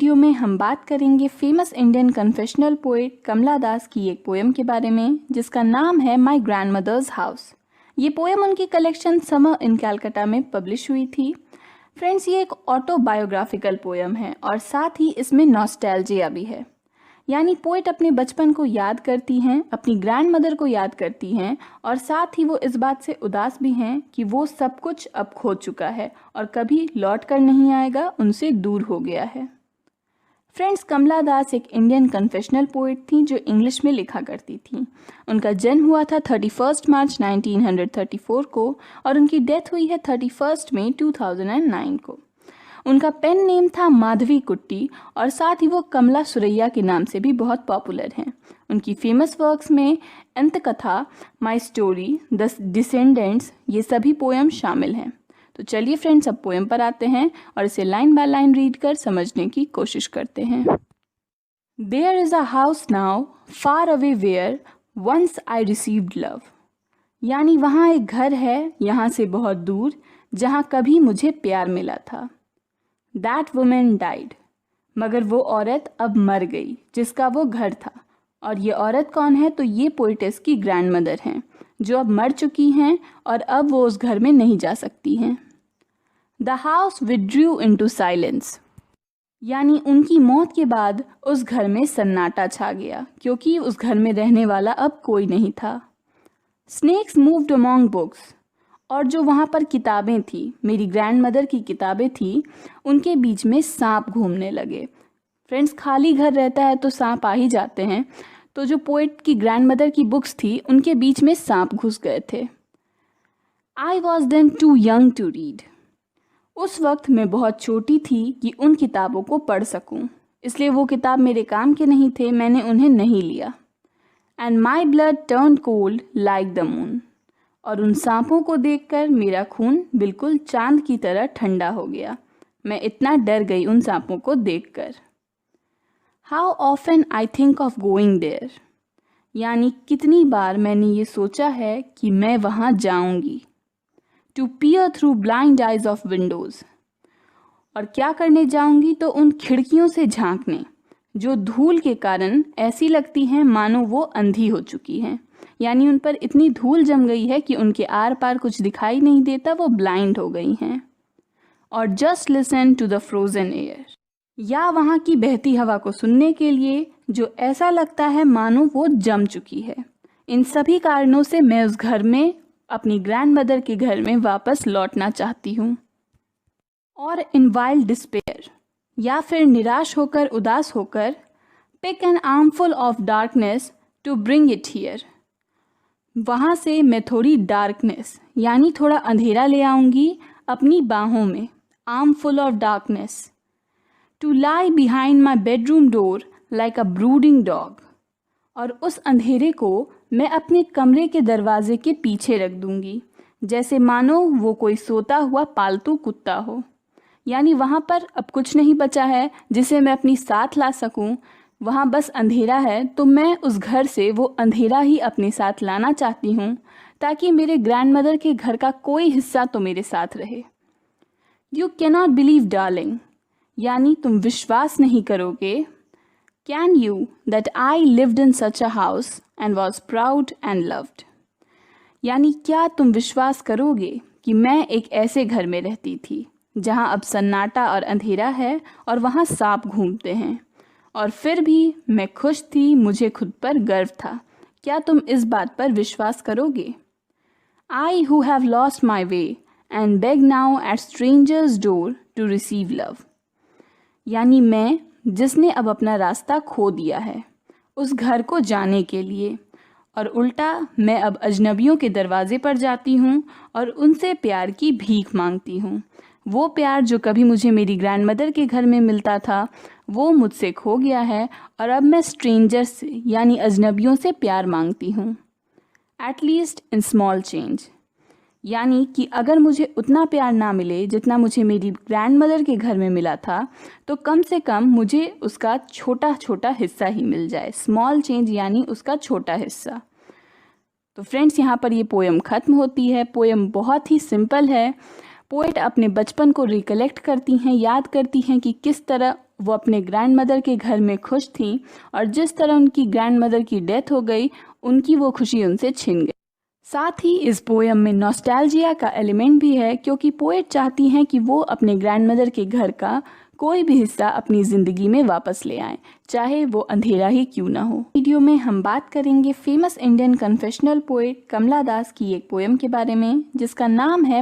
Video में हम बात करेंगे फेमस इंडियन कन्फेशनल पोएट कमला दास की एक पोएम के बारे में जिसका नाम है माई ग्रैंडमदर्स हाउस। ये पोएम उनकी कलेक्शन समर इन कैलकाटा में पब्लिश हुई थी। फ्रेंड्स, ये एक ऑटोबायोग्राफिकल पोएम है और साथ ही इसमें नॉस्टैल्जिया भी है, यानी पोएट अपने बचपन को याद करती हैं, अपनी ग्रैंड मदर को याद करती हैं और साथ ही वो इस बात से उदास भी हैं कि वो सब कुछ अब खो चुका है और कभी लौट कर नहीं आएगा, उनसे दूर हो गया है। फ्रेंड्स, कमला दास एक इंडियन कन्फेशनल पोएट थी जो इंग्लिश में लिखा करती थी। उनका जन्म हुआ था 31 मार्च 1934 को और उनकी डेथ हुई है 31 मई 2009 को। उनका पेन नेम था माधवी कुट्टी और साथ ही वो कमला सुरैया के नाम से भी बहुत पॉपुलर हैं। उनकी फेमस वर्क्स में अंतकथा, माई स्टोरी, द डिसेंडेंट्स, ये सभी पोएम शामिल हैं। तो चलिए फ्रेंड्स, अब पोएम पर आते हैं और इसे लाइन बाय लाइन रीड कर समझने की कोशिश करते हैं। There is a house now far away where once I received love. यानी वहाँ एक घर है यहाँ से बहुत दूर जहाँ कभी मुझे प्यार मिला था। That woman died, मगर वो औरत अब मर गई जिसका वो घर था। और ये औरत कौन है? तो ये पोइटेस की ग्रैंड मदर हैं जो अब मर चुकी हैं और अब वो उस घर में नहीं जा सकती हैं। The house withdrew into silence, यानी उनकी मौत के बाद उस घर में सन्नाटा छा गया क्योंकि उस घर में रहने वाला अब कोई नहीं था। Snakes moved among books, और जो वहाँ पर किताबें थी, मेरी ग्रैंड मदर की किताबें थी, उनके बीच में सांप घूमने लगे। फ्रेंड्स, खाली घर रहता है तो सांप आ ही जाते हैं, तो जो पोएट की ग्रैंड मदर की बुक्स थी उनके बीच में सांप घुस गए थे। I was then too young to read, उस वक्त मैं बहुत छोटी थी कि उन किताबों को पढ़ सकूं, इसलिए वो किताब मेरे काम के नहीं थे, मैंने उन्हें नहीं लिया। And my blood turn cold like the moon, और उन सांपों को देखकर मेरा खून बिल्कुल चांद की तरह ठंडा हो गया। मैं इतना डर गई उन सांपों को देखकर। How often I think of going there, यानी कितनी बार मैंने ये सोचा है कि मैं वहाँ जाऊँगी। To peer through blind eyes of windows, और क्या करने जाऊँगी? तो उन खिड़कियों से झांकने जो धूल के कारण ऐसी लगती हैं मानो वो अंधी हो चुकी हैं, यानी उन पर इतनी धूल जम गई है कि उनके आर पार कुछ दिखाई नहीं देता, वो ब्लाइंड हो गई हैं। और just listen to the frozen air, या वहाँ की बहती हवा को सुनने के लिए जो ऐसा लगता है मानो वो जम चुकी है। इन सभी कारणों से मैं उस घर में, अपनी ग्रैंड मदर के घर में वापस लौटना चाहती हूँ। और इन वाइल्ड डिस्पेयर, या फिर निराश होकर, उदास होकर, pick an armful of darkness to bring it here, वहाँ से मैं थोड़ी डार्कनेस यानी थोड़ा अंधेरा ले आऊँगी अपनी बाहों में। Armful of darkness to lie behind my bedroom door like a brooding dog, और उस अंधेरे को मैं अपने कमरे के दरवाजे के पीछे रख दूँगी जैसे मानो वो कोई सोता हुआ पालतू कुत्ता हो। यानी वहाँ पर अब कुछ नहीं बचा है जिसे मैं अपनी साथ ला सकूँ, वहाँ बस अंधेरा है, तो मैं उस घर से वो अंधेरा ही अपने साथ लाना चाहती हूँ ताकि मेरे ग्रैंड मदर के घर का कोई हिस्सा तो मेरे साथ रहे। यू कैनॉट बिलीव डार्लिंग, यानी तुम विश्वास नहीं करोगे। Can you that I lived in such a house and was proud and loved, यानी क्या तुम विश्वास करोगे कि मैं एक ऐसे घर में रहती थी जहाँ अब सन्नाटा और अंधेरा है और वहाँ सांप घूमते हैं, और फिर भी मैं खुश थी, मुझे खुद पर गर्व था। क्या तुम इस बात पर विश्वास करोगे? I who have lost my way and beg now at strangers door to receive love, यानी मैं जिसने अब अपना रास्ता खो दिया है उस घर को जाने के लिए, और उल्टा मैं अब अजनबियों के दरवाजे पर जाती हूँ और उनसे प्यार की भीख मांगती हूँ। वो प्यार जो कभी मुझे मेरी ग्रैंड मदर के घर में मिलता था वो मुझसे खो गया है और अब मैं स्ट्रेंजर्स से यानी अजनबियों से प्यार मांगती हूँ। At least in small change, यानी कि अगर मुझे उतना प्यार ना मिले जितना मुझे मेरी ग्रैंड मदर के घर में मिला था तो कम से कम मुझे उसका छोटा छोटा हिस्सा ही मिल जाए। स्मॉल चेंज यानी उसका छोटा हिस्सा। तो फ्रेंड्स, यहाँ पर ये पोएम ख़त्म होती है। पोएम बहुत ही सिंपल है। पोएट अपने बचपन को रिकलेक्ट करती हैं, याद करती हैं कि किस तरह वो अपने ग्रैंडमदर के घर में खुश थीं और जिस तरह उनकी ग्रैंडमदर की डेथ हो गई उनकी वो खुशी उनसे छिन गई। साथ ही इस पोएम में नॉस्टैल्जिया का एलिमेंट भी है क्योंकि पोएट चाहती हैं कि वो अपने ग्रैंडमदर के घर का कोई भी हिस्सा अपनी ज़िंदगी में वापस ले आएं, चाहे वो अंधेरा ही क्यों ना हो। वीडियो में हम बात करेंगे फेमस इंडियन कन्फेशनल पोएट कमला दास की एक पोएम के बारे में जिसका नाम है